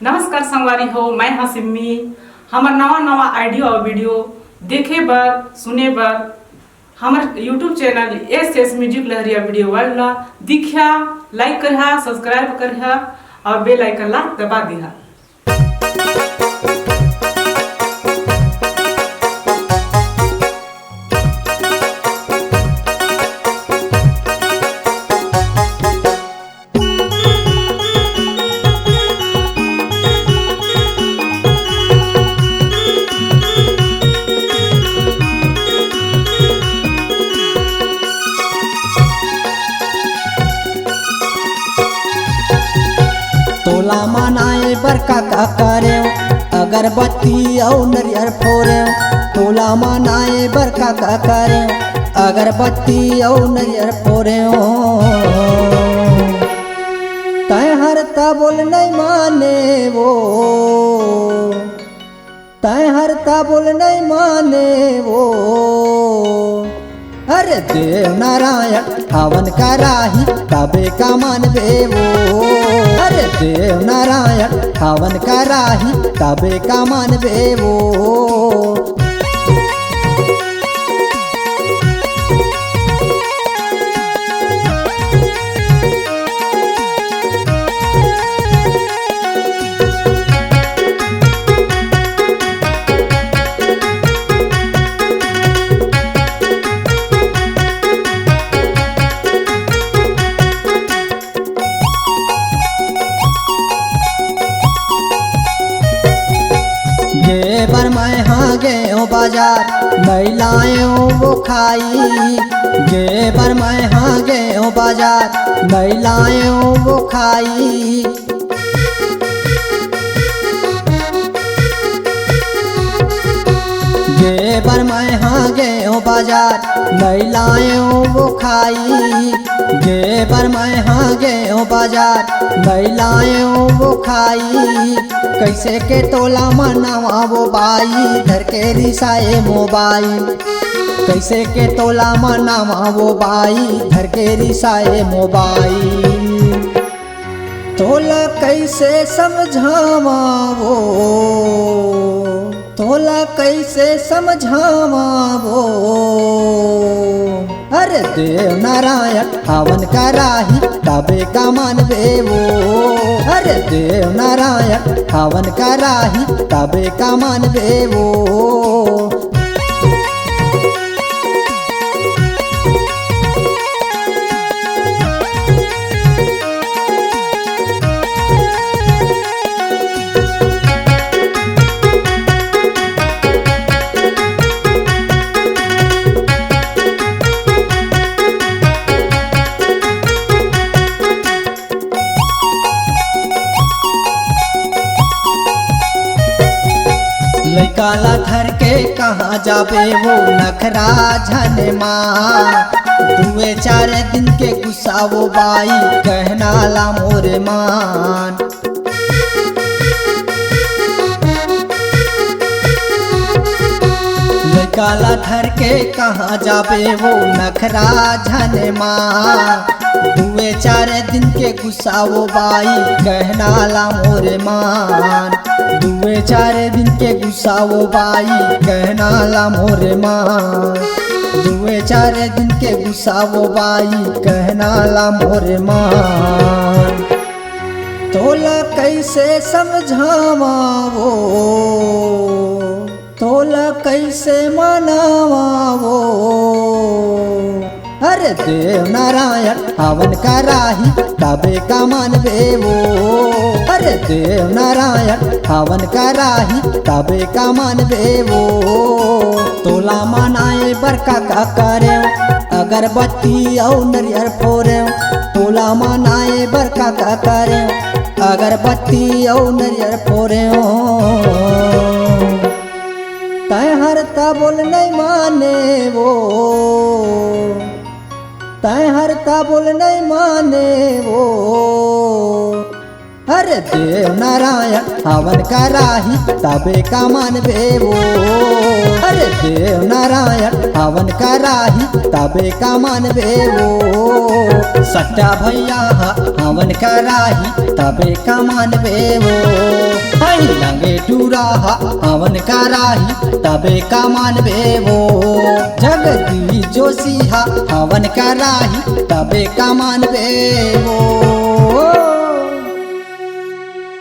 नमस्कार संगवारी हो, मैं हाँ सिम्मी। हमार नवा आइडियो और वीडियो देखे बर सुने बर हमार यूट्यूब चैनल एस म्यूजिक लहरिया वीडियो वाला दिखा, लाइक करिहा, सब्सक्राइब करिहा और बेल आइकन ला दबा दिहा। तोला मनाए बर का करे अगरबत्ती और नरियर फोरे। तोला मनाए बर का करे अगरबत्ती और नरियर फोरे। तय हरता बोल नहीं माने वो, तय हरता बोल नहीं माने वो। अरे देव नारायण हवन कराही तबे का मानबे वो। अरे देव नारायण हवन कराही तबे का मानबे वो। बर मैं हाँ गए बाजार नहीं लाए वो खाई। गे बर मैं हाँ गए बाजार नहीं लाए वो खाई। गे बर मैं हाँ गए बाजार नहीं लाए वो खाई। गे बर मैं हाँ गए बाजार नहीं लाए वो खाई। कैसे के तोला मनावा वो बाई धर के रिसाए मोबाइल। कैसे के तोला मनावा वो बाई धर के रिसाए मोबाइल। तोला कैसे समझावा वो, तोला कैसे समझावा वो। अरे देव नारायण हवन कराही तबे का मानबे वो। अरे देव नारायण हवन कराही तबे का मानबे वो। लैकाला धर के कहाँ जाबे वो नखरा झने माँ। दुए चार दिन के गुस्सा वो बाई कहना ला मोरे मान। लैकाला धर के कहाँ जाबे वो नखरा झने माँ। दुए चार दिन के गुस्सा वो बाई कहना ला मोरे मान। दुए चार दिन के गुस्सा वो बाई कहना ला मोरे मान। दुए चार दिन के गुस्सा वो बाई कहना ला मोरे मान। तोला कैसे समझावा वो, तोला कैसे मनावा वो। अरे देव नारायण हवन कराही तबे का मानबे वो। अरे देव नारायण हवन कराही तबे का मानबे वो। तोला मनाए बर का करे अगरबत्ती और नरियर फोरे। तोला मनाए बर का करे अगरबत्ती और नरियर फोरे। तय हरता बोल नहीं माने वो, तय हरता बोल नहीं माने वो। अरे देव नारायण हवन कराही तबे का मानबे वो। अरे देव नारायण हवन कराही तबे का मानबे वो। सट्टा भैया हवन कराही तबे का मानबे वो। नहीं लंगे टूरा हवन कराही तबे का मानबे वो। जगदीश जोशी हवन कराही तबे का मानबे वो।